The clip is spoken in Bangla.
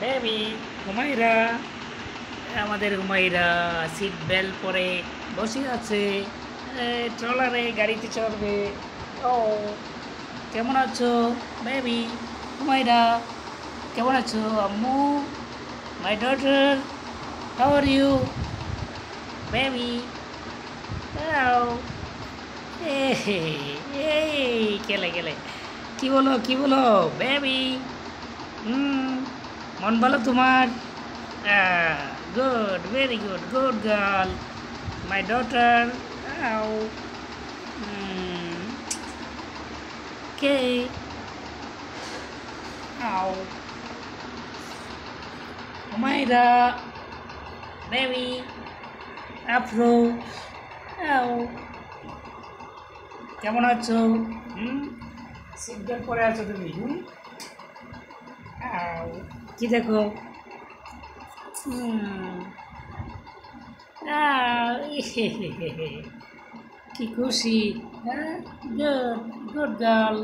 বেবি হুমায়রা, আমাদের হুমায়রা সিট বেল্ট পরে বসে আছে। ট্রলারে গাড়িতে চড়বে। ও, কেমন আছো বেবি হুমায়রা? কেমন আছো আম্মু? My daughter, how are you baby? এই কেলে কেলে, কি বলো কি বলো বেবি? মন ভালো তোমার? Good, very good, good girl, my daughter. কে আও হুমায়রা বেবি আফ্রো, আও কেমন আছো? হুম, সিট পরে আছো তুমি? আও, কি দেখো? হুম, আও, কি খুশি? হ্যাঁ, গুড, গুড গার্ল।